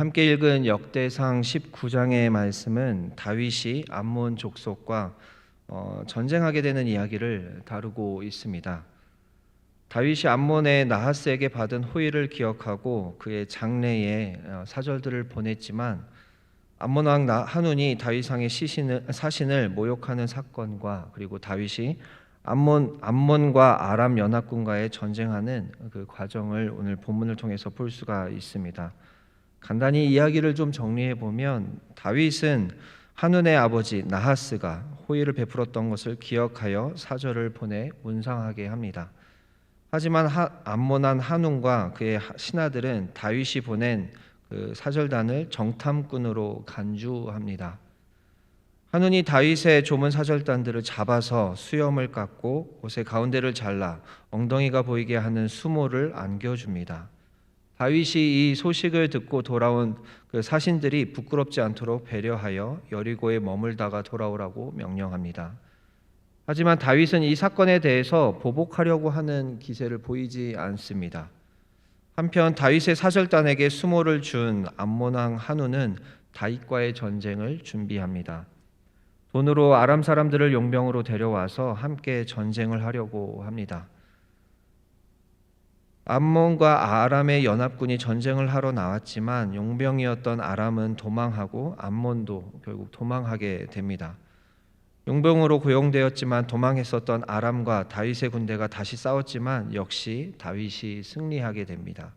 함께 읽은 역대상 19장의 말씀은 다윗이 암몬 족속과 전쟁하게 되는 이야기를 다루고 있습니다. 다윗이 암몬의 나하스에게 받은 호의를 기억하고 그의 장래에 사절들을 보냈지만 암몬 왕 한운이 다윗 왕의 사신을 모욕하는 사건과 그리고 다윗이 암몬과 아람 연합군과의 전쟁하는 그 과정을 오늘 본문을 통해서 볼 수가 있습니다. 간단히 이야기를 좀 정리해 보면 다윗은 한운의 아버지 나하스가 호의를 베풀었던 것을 기억하여 사절을 보내 문상하게 합니다. 하지만 암몬한 한운과 그의 신하들은 다윗이 보낸 그 사절단을 정탐꾼으로 간주합니다. 한운이 다윗의 조문 사절단들을 잡아서 수염을 깎고 옷의 가운데를 잘라 엉덩이가 보이게 하는 수모를 안겨줍니다. 다윗이 이 소식을 듣고 돌아온 그 사신들이 부끄럽지 않도록 배려하여 여리고에 머물다가 돌아오라고 명령합니다. 하지만 다윗은 이 사건에 대해서 보복하려고 하는 기세를 보이지 않습니다. 한편 다윗의 사절단에게 수모를 준 암몬 왕 한운은 다윗과의 전쟁을 준비합니다. 돈으로 아람 사람들을 용병으로 데려와서 함께 전쟁을 하려고 합니다. 암몬과 아람의 연합군이 전쟁을 하러 나왔지만 용병이었던 아람은 도망하고 암몬도 결국 도망하게 됩니다. 용병으로 고용되었지만 도망했었던 아람과 다윗의 군대가 다시 싸웠지만 역시 다윗이 승리하게 됩니다.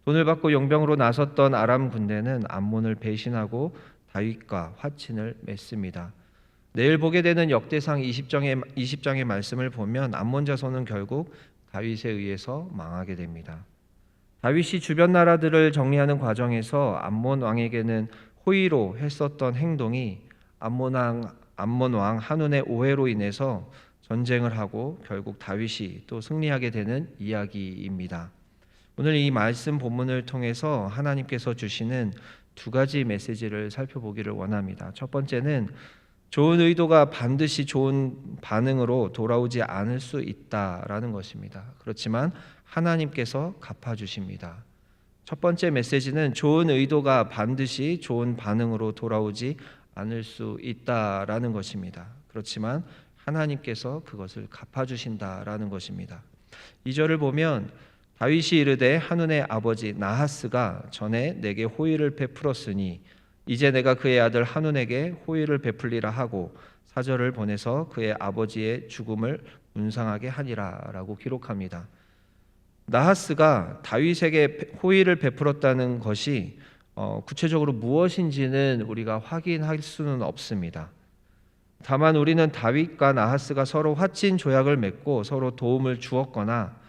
돈을 받고 용병으로 나섰던 아람 군대는 암몬을 배신하고 다윗과 화친을 맺습니다. 내일 보게 되는 역대상 20장의 말씀을 보면 암몬 자손은 결국 다윗에 의해서 망하게 됩니다. 다윗이 주변 나라들을 정리하는 과정에서 암몬 왕에게는 호의로 했었던 행동이 암몬 왕 한운의 오해로 인해서 전쟁을 하고 결국 다윗이 또 승리하게 되는 이야기입니다. 오늘 이 말씀 본문을 통해서 하나님께서 주시는 두 가지 메시지를 살펴보기를 원합니다. 첫 번째는 좋은 의도가 반드시 좋은 반응으로 돌아오지 않을 수 있다라는 것입니다. 그렇지만 하나님께서 갚아주십니다. 첫 번째 메시지는 좋은 의도가 반드시 좋은 반응으로 돌아오지 않을 수 있다라는 것입니다. 그렇지만 하나님께서 그것을 갚아주신다라는 것입니다. 2절을 보면 다윗이 이르되 한운의 아버지 나하스가 전에 내게 호의를 베풀었으니 이제 내가 그의 아들 한운에게 호의를 베풀리라 하고 사절을 보내서 그의 아버지의 죽음을 문상하게 하니라 라고 기록합니다. 나하스가 다윗에게 호의를 베풀었다는 것이 구체적으로 무엇인지는 우리가 확인할 수는 없습니다. 다만 우리는 다윗과 나하스가 서로 화친 조약을 맺고 서로 도움을 주었거나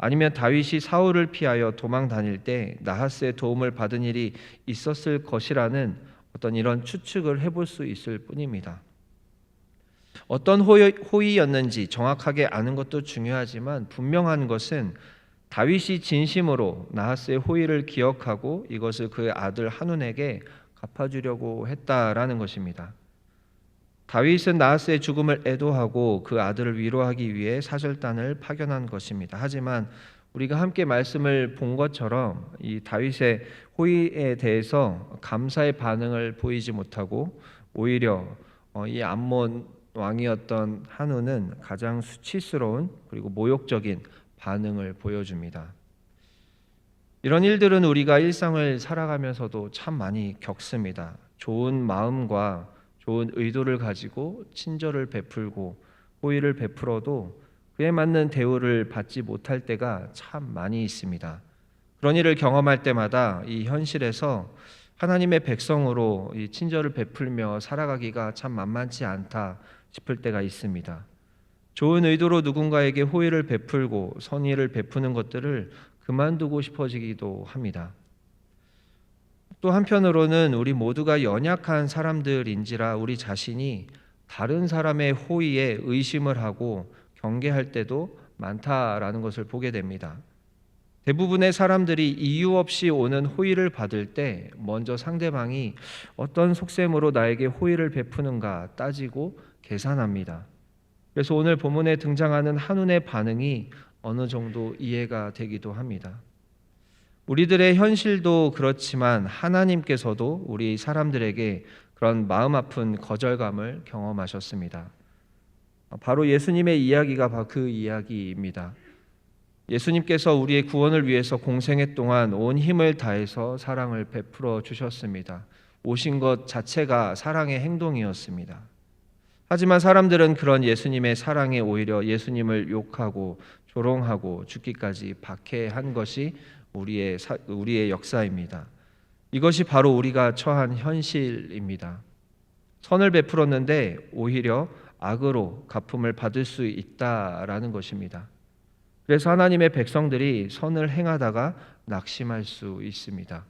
아니면 다윗이 사울을 피하여 도망 다닐 때 나하스의 도움을 받은 일이 있었을 것이라는 어떤 이런 추측을 해볼 수 있을 뿐입니다. 어떤 호의였는지 정확하게 아는 것도 중요하지만 분명한 것은 다윗이 진심으로 나하스의 호의를 기억하고 이것을 그의 아들 한운에게 갚아주려고 했다라는 것입니다. 다윗은 나하스의 죽음을 애도하고 그 아들을 위로하기 위해 사절단을 파견한 것입니다. 하지만 우리가 함께 말씀을 본 것처럼 이 다윗의 호의에 대해서 감사의 반응을 보이지 못하고 오히려 이 암몬 왕이었던 한운은 가장 수치스러운 그리고 모욕적인 반응을 보여줍니다. 이런 일들은 우리가 일상을 살아가면서도 참 많이 겪습니다. 좋은 마음과 좋은 의도를 가지고 친절을 베풀고 호의를 베풀어도 그에 맞는 대우를 받지 못할 때가 참 많이 있습니다. 그런 일을 경험할 때마다 이 현실에서 하나님의 백성으로 이 친절을 베풀며 살아가기가 참 만만치 않다 싶을 때가 있습니다. 좋은 의도로 누군가에게 호의를 베풀고 선의를 베푸는 것들을 그만두고 싶어지기도 합니다. 또 한편으로는 우리 모두가 연약한 사람들인지라 우리 자신이 다른 사람의 호의에 의심을 하고 경계할 때도 많다라는 것을 보게 됩니다. 대부분의 사람들이 이유 없이 오는 호의를 받을 때 먼저 상대방이 어떤 속셈으로 나에게 호의를 베푸는가 따지고 계산합니다. 그래서 오늘 본문에 등장하는 한운의 반응이 어느 정도 이해가 되기도 합니다. 우리들의 현실도 그렇지만 하나님께서도 우리 사람들에게 그런 마음 아픈 거절감을 경험하셨습니다. 바로 예수님의 이야기가 바로 그 이야기입니다. 예수님께서 우리의 구원을 위해서 공생애 동안 온 힘을 다해서 사랑을 베풀어 주셨습니다. 오신 것 자체가 사랑의 행동이었습니다. 하지만 사람들은 그런 예수님의 사랑에 오히려 예수님을 욕하고 조롱하고 죽기까지 박해한 것이 우리의 역사입니다. 이것이 바로 우리가 처한 현실입니다. 선을 베풀었는데 오히려 악으로 갚음을 받을 수 있다라는 것입니다. 그래서 하나님의 백성들이 선을 행하다가 낙심할 수 있습니다.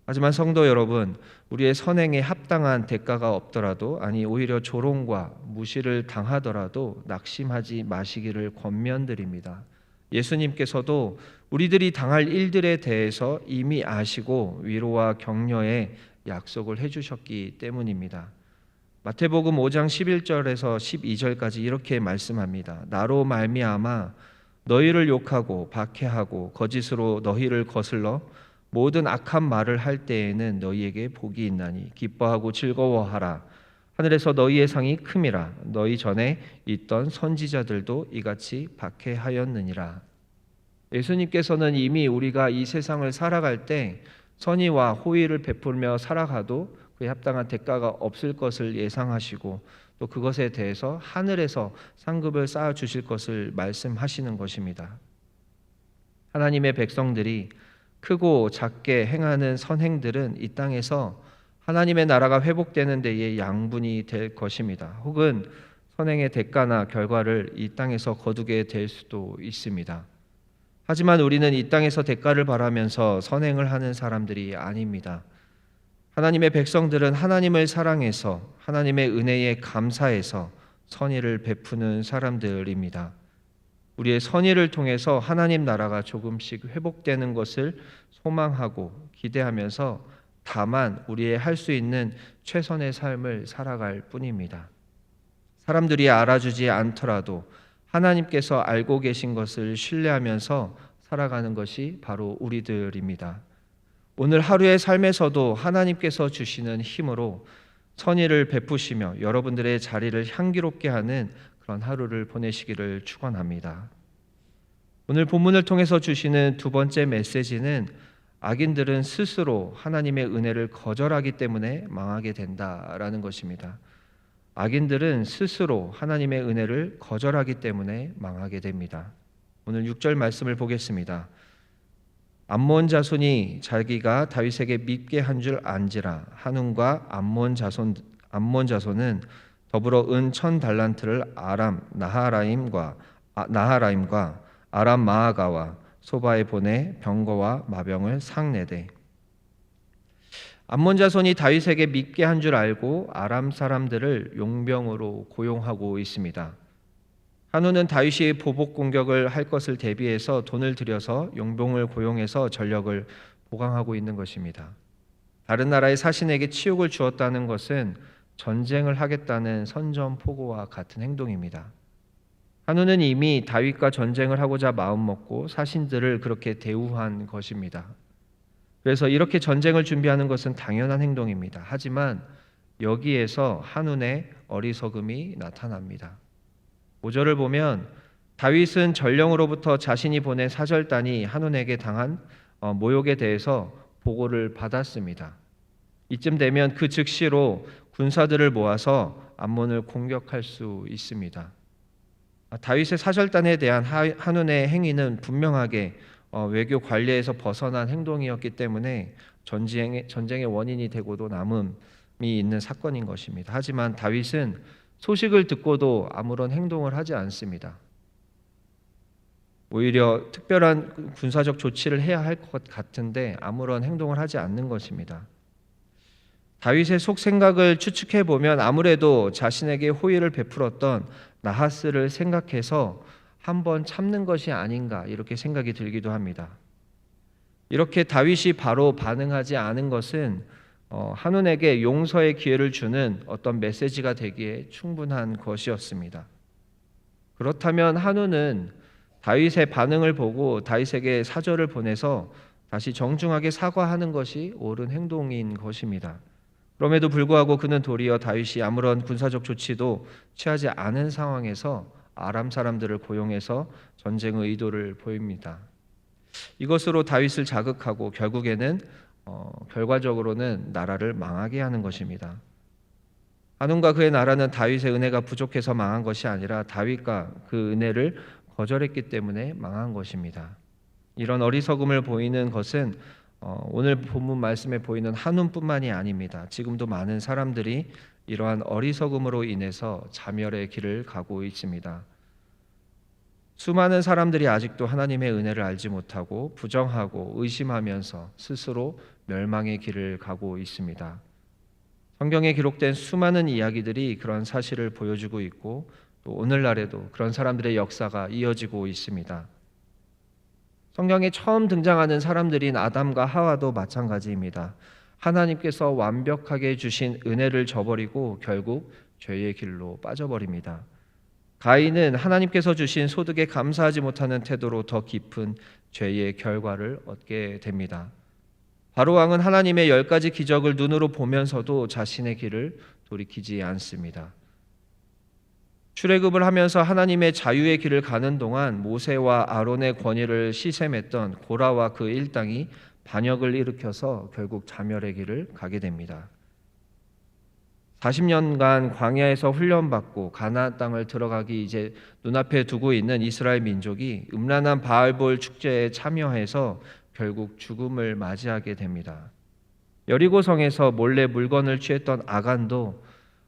하지만 성도 여러분, 우리의 선행에 합당한 대가가 없더라도, 아니 오히려 조롱과 무시를 당하더라도 낙심하지 마시기를 권면드립니다. 예수님께서도 우리들이 당할 일들에 대해서 이미 아시고 위로와 격려의 약속을 해주셨기 때문입니다. 마태복음 5장 11절에서 12절까지 이렇게 말씀합니다. 나로 말미암아 너희를 욕하고 박해하고 거짓으로 너희를 거슬러 모든 악한 말을 할 때에는 너희에게 복이 있나니 기뻐하고 즐거워하라. 하늘에서 너희의 상이 큼이라. 너희 전에 있던 선지자들도 이같이 박해하였느니라. 예수님께서는 이미 우리가 이 세상을 살아갈 때 선의와 호의를 베풀며 살아가도 그에 합당한 대가가 없을 것을 예상하시고 또 그것에 대해서 하늘에서 상급을 쌓아 주실 것을 말씀하시는 것입니다. 하나님의 백성들이 크고 작게 행하는 선행들은 이 땅에서 하나님의 나라가 회복되는 데에 양분이 될 것입니다. 혹은 선행의 대가나 결과를 이 땅에서 거두게 될 수도 있습니다. 하지만 우리는 이 땅에서 대가를 바라면서 선행을 하는 사람들이 아닙니다. 하나님의 백성들은 하나님을 사랑해서 하나님의 은혜에 감사해서 선의를 베푸는 사람들입니다. 우리의 선의를 통해서 하나님 나라가 조금씩 회복되는 것을 소망하고 기대하면서 다만 우리의 할 수 있는 최선의 삶을 살아갈 뿐입니다. 사람들이 알아주지 않더라도 하나님께서 알고 계신 것을 신뢰하면서 살아가는 것이 바로 우리들입니다. 오늘 하루의 삶에서도 하나님께서 주시는 힘으로 선의를 베푸시며 여러분들의 자리를 향기롭게 하는 그런 하루를 보내시기를 축원합니다. 오늘 본문을 통해서 주시는 두 번째 메시지는 악인들은 스스로 하나님의 은혜를 거절하기 때문에 망하게 된다라는 것입니다. 악인들은 스스로 하나님의 은혜를 거절하기 때문에 망하게 됩니다. 오늘 6절 말씀을 보겠습니다. 암몬 자손이 자기가 다윗에게 밉게 한 줄 안지라. 한운과 암몬 자손은 더불어 은 1000달란트를 아람 나하라임과 아람 마아가와 소바에 보내 병거와 마병을 상내되. 암몬 자손이 다윗에게 밉게 한 줄 알고 아람 사람들을 용병으로 고용하고 있습니다. 한우는 다윗이 보복 공격을 할 것을 대비해서 돈을 들여서 용병을 고용해서 전력을 보강하고 있는 것입니다. 다른 나라의 사신에게 치욕을 주었다는 것은 전쟁을 하겠다는 선전포고와 같은 행동입니다. 한우는 이미 다윗과 전쟁을 하고자 마음먹고 사신들을 그렇게 대우한 것입니다. 그래서 이렇게 전쟁을 준비하는 것은 당연한 행동입니다. 하지만 여기에서 한운의 어리석음이 나타납니다. 5절을 보면 다윗은 전령으로부터 자신이 보낸 사절단이 한운에게 당한 모욕에 대해서 보고를 받았습니다. 이쯤 되면 그 즉시로 군사들을 모아서 암몬을 공격할 수 있습니다. 다윗의 사절단에 대한 한운의 행위는 분명하게 외교 관례에서 벗어난 행동이었기 때문에 전쟁의 원인이 되고도 남음이 있는 사건인 것입니다. 하지만 다윗은 소식을 듣고도 아무런 행동을 하지 않습니다. 오히려 특별한 군사적 조치를 해야 할 것 같은데 아무런 행동을 하지 않는 것입니다. 다윗의 속 생각을 추측해 보면 아무래도 자신에게 호의를 베풀었던 나하스를 생각해서 한번 참는 것이 아닌가 이렇게 생각이 들기도 합니다. 이렇게 다윗이 바로 반응하지 않은 것은 한운에게 용서의 기회를 주는 어떤 메시지가 되기에 충분한 것이었습니다. 그렇다면 한운은 다윗의 반응을 보고 다윗에게 사절을 보내서 다시 정중하게 사과하는 것이 옳은 행동인 것입니다. 그럼에도 불구하고 그는 도리어 다윗이 아무런 군사적 조치도 취하지 않은 상황에서 아람 사람들을 고용해서 전쟁의 의도를 보입니다. 이것으로 다윗을 자극하고 결국에는 결과적으로는 나라를 망하게 하는 것입니다. 한운과 그의 나라는 다윗의 은혜가 부족해서 망한 것이 아니라 다윗과 그 은혜를 거절했기 때문에 망한 것입니다. 이런 어리석음을 보이는 것은 오늘 본문 말씀에 보이는 한운뿐만이 아닙니다. 지금도 많은 사람들이 이러한 어리석음으로 인해서 자멸의 길을 가고 있습니다. 수많은 사람들이 아직도 하나님의 은혜를 알지 못하고 부정하고 의심하면서 스스로 멸망의 길을 가고 있습니다. 성경에 기록된 수많은 이야기들이 그런 사실을 보여주고 있고 또 오늘날에도 그런 사람들의 역사가 이어지고 있습니다. 성경에 처음 등장하는 사람들인 아담과 하와도 마찬가지입니다. 하나님께서 완벽하게 주신 은혜를 저버리고 결국 죄의 길로 빠져버립니다. 가인은 하나님께서 주신 소득에 감사하지 못하는 태도로 더 깊은 죄의 결과를 얻게 됩니다. 바로왕은 하나님의 10가지 기적을 눈으로 보면서도 자신의 길을 돌이키지 않습니다. 출애굽을 하면서 하나님의 자유의 길을 가는 동안 모세와 아론의 권위를 시샘했던 고라와 그 일당이 반역을 일으켜서 결국 자멸의 길을 가게 됩니다. 40년간 광야에서 훈련받고 가나안 땅을 들어가기 이제 눈앞에 두고 있는 이스라엘 민족이 음란한 바알볼 축제에 참여해서 결국 죽음을 맞이하게 됩니다. 여리고성에서 몰래 물건을 취했던 아간도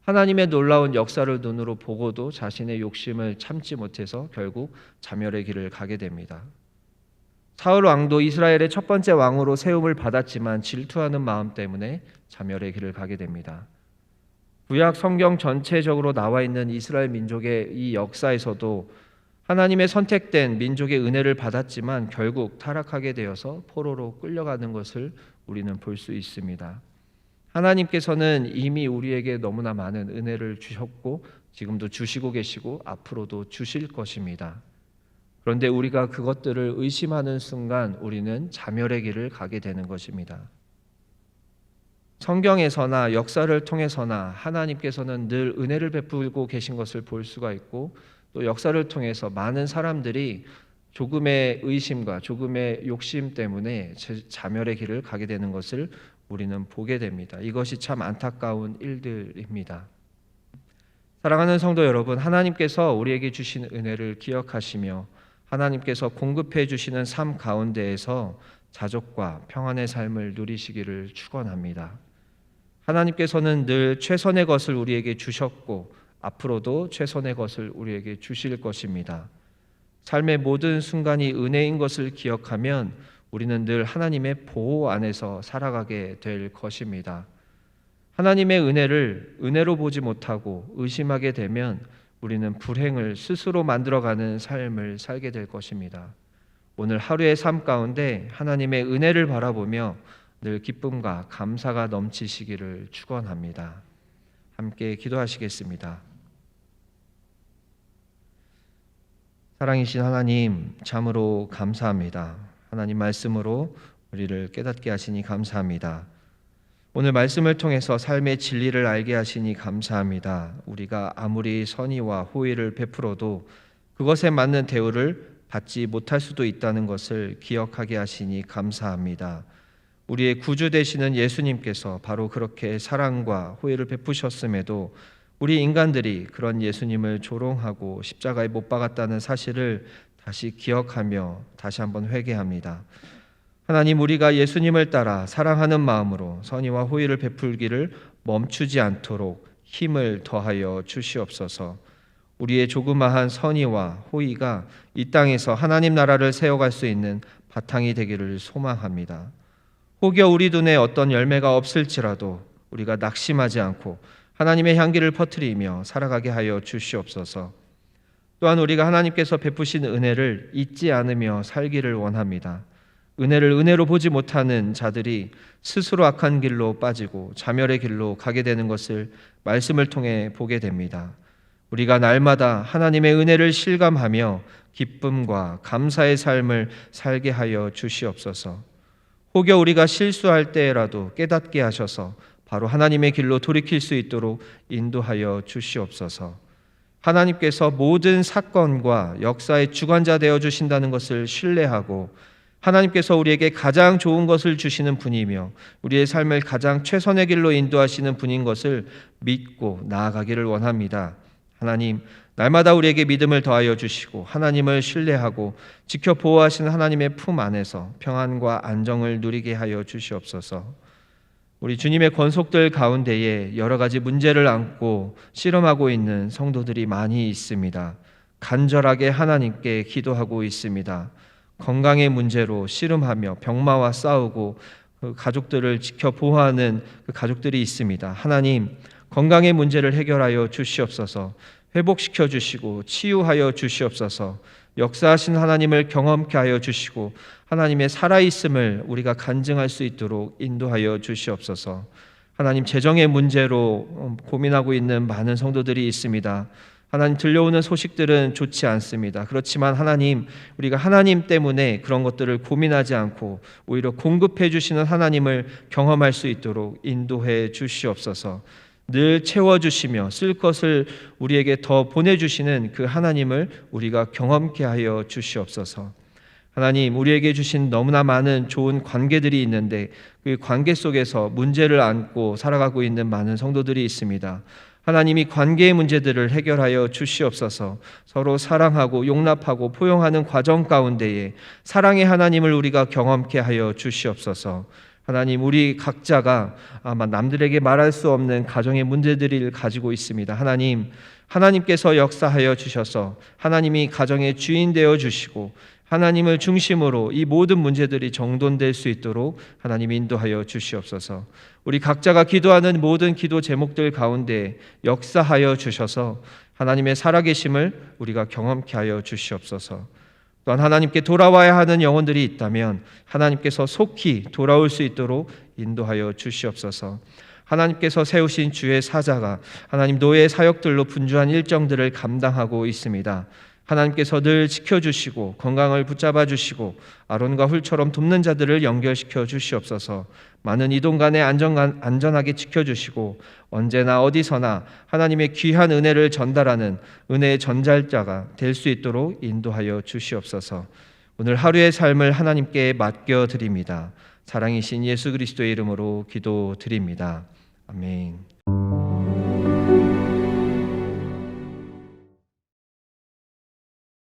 하나님의 놀라운 역사를 눈으로 보고도 자신의 욕심을 참지 못해서 결국 자멸의 길을 가게 됩니다. 사울 왕도 이스라엘의 첫 번째 왕으로 세움을 받았지만 질투하는 마음 때문에 자멸의 길을 가게 됩니다. 구약 성경 전체적으로 나와 있는 이스라엘 민족의 이 역사에서도 하나님의 선택된 민족의 은혜를 받았지만 결국 타락하게 되어서 포로로 끌려가는 것을 우리는 볼 수 있습니다. 하나님께서는 이미 우리에게 너무나 많은 은혜를 주셨고 지금도 주시고 계시고 앞으로도 주실 것입니다. 그런데 우리가 그것들을 의심하는 순간 우리는 자멸의 길을 가게 되는 것입니다. 성경에서나 역사를 통해서나 하나님께서는 늘 은혜를 베풀고 계신 것을 볼 수가 있고 또 역사를 통해서 많은 사람들이 조금의 의심과 조금의 욕심 때문에 자멸의 길을 가게 되는 것을 우리는 보게 됩니다. 이것이 참 안타까운 일들입니다. 사랑하는 성도 여러분, 하나님께서 우리에게 주신 은혜를 기억하시며 하나님께서 공급해 주시는 삶 가운데에서 자족과 평안의 삶을 누리시기를 축원합니다. 하나님께서는 늘 최선의 것을 우리에게 주셨고 앞으로도 최선의 것을 우리에게 주실 것입니다. 삶의 모든 순간이 은혜인 것을 기억하면 우리는 늘 하나님의 보호 안에서 살아가게 될 것입니다. 하나님의 은혜를 은혜로 보지 못하고 의심하게 되면 우리는 불행을 스스로 만들어가는 삶을 살게 될 것입니다. 오늘 하루의 삶 가운데 하나님의 은혜를 바라보며 늘 기쁨과 감사가 넘치시기를 축원합니다. 함께 기도하시겠습니다. 사랑이신 하나님, 참으로 감사합니다. 하나님 말씀으로 우리를 깨닫게 하시니 감사합니다. 오늘 말씀을 통해서 삶의 진리를 알게 하시니 감사합니다. 우리가 아무리 선의와 호의를 베풀어도 그것에 맞는 대우를 받지 못할 수도 있다는 것을 기억하게 하시니 감사합니다. 우리의 구주 되시는 예수님께서 바로 그렇게 사랑과 호의를 베푸셨음에도 우리 인간들이 그런 예수님을 조롱하고 십자가에 못 박았다는 사실을 다시 기억하며 다시 한번 회개합니다. 하나님, 우리가 예수님을 따라 사랑하는 마음으로 선의와 호의를 베풀기를 멈추지 않도록 힘을 더하여 주시옵소서. 우리의 조그마한 선의와 호의가 이 땅에서 하나님 나라를 세워갈 수 있는 바탕이 되기를 소망합니다. 혹여 우리 눈에 어떤 열매가 없을지라도 우리가 낙심하지 않고 하나님의 향기를 퍼뜨리며 살아가게 하여 주시옵소서. 또한 우리가 하나님께서 베푸신 은혜를 잊지 않으며 살기를 원합니다. 은혜를 은혜로 보지 못하는 자들이 스스로 악한 길로 빠지고 자멸의 길로 가게 되는 것을 말씀을 통해 보게 됩니다. 우리가 날마다 하나님의 은혜를 실감하며 기쁨과 감사의 삶을 살게 하여 주시옵소서. 혹여 우리가 실수할 때라도 깨닫게 하셔서 바로 하나님의 길로 돌이킬 수 있도록 인도하여 주시옵소서. 하나님께서 모든 사건과 역사의 주관자 되어 주신다는 것을 신뢰하고 하나님께서 우리에게 가장 좋은 것을 주시는 분이며 우리의 삶을 가장 최선의 길로 인도하시는 분인 것을 믿고 나아가기를 원합니다. 하나님, 날마다 우리에게 믿음을 더하여 주시고 하나님을 신뢰하고 지켜 보호하시는 하나님의 품 안에서 평안과 안정을 누리게 하여 주시옵소서. 우리 주님의 권속들 가운데에 여러 가지 문제를 안고 씨름하고 있는 성도들이 많이 있습니다. 간절하게 하나님께 기도하고 있습니다. 건강의 문제로 씨름하며 병마와 싸우고 그 가족들을 지켜 보호하는 그 가족들이 있습니다. 하나님, 건강의 문제를 해결하여 주시옵소서. 회복시켜 주시고 치유하여 주시옵소서. 역사하신 하나님을 경험케 하여 주시고 하나님의 살아있음을 우리가 간증할 수 있도록 인도하여 주시옵소서. 하나님, 재정의 문제로 고민하고 있는 많은 성도들이 있습니다. 하나님, 들려오는 소식들은 좋지 않습니다. 그렇지만 하나님, 우리가 하나님 때문에 그런 것들을 고민하지 않고 오히려 공급해 주시는 하나님을 경험할 수 있도록 인도해 주시옵소서. 늘 채워주시며 쓸 것을 우리에게 더 보내주시는 그 하나님을 우리가 경험케 하여 주시옵소서. 하나님, 우리에게 주신 너무나 많은 좋은 관계들이 있는데 그 관계 속에서 문제를 안고 살아가고 있는 많은 성도들이 있습니다. 하나님이 관계의 문제들을 해결하여 주시옵소서. 서로 사랑하고 용납하고 포용하는 과정 가운데에 사랑의 하나님을 우리가 경험케 하여 주시옵소서. 하나님, 우리 각자가 아마 남들에게 말할 수 없는 가정의 문제들을 가지고 있습니다. 하나님, 하나님께서 역사하여 주셔서 하나님이 가정의 주인 되어 주시고 하나님을 중심으로 이 모든 문제들이 정돈될 수 있도록 하나님 인도하여 주시옵소서. 우리 각자가 기도하는 모든 기도 제목들 가운데 역사하여 주셔서 하나님의 살아계심을 우리가 경험케 하여 주시옵소서. 또한 하나님께 돌아와야 하는 영혼들이 있다면 하나님께서 속히 돌아올 수 있도록 인도하여 주시옵소서. 하나님께서 세우신 주의 사자가 하나님 노예 사역들로 분주한 일정들을 감당하고 있습니다. 하나님께서 늘 지켜주시고 건강을 붙잡아 주시고 아론과 훌처럼 돕는 자들을 연결시켜 주시옵소서. 많은 이동 간에 안전하게 지켜주시고 언제나 어디서나 하나님의 귀한 은혜를 전달하는 은혜의 전달자가 될 수 있도록 인도하여 주시옵소서. 오늘 하루의 삶을 하나님께 맡겨드립니다. 사랑이신 예수 그리스도의 이름으로 기도드립니다. 아멘.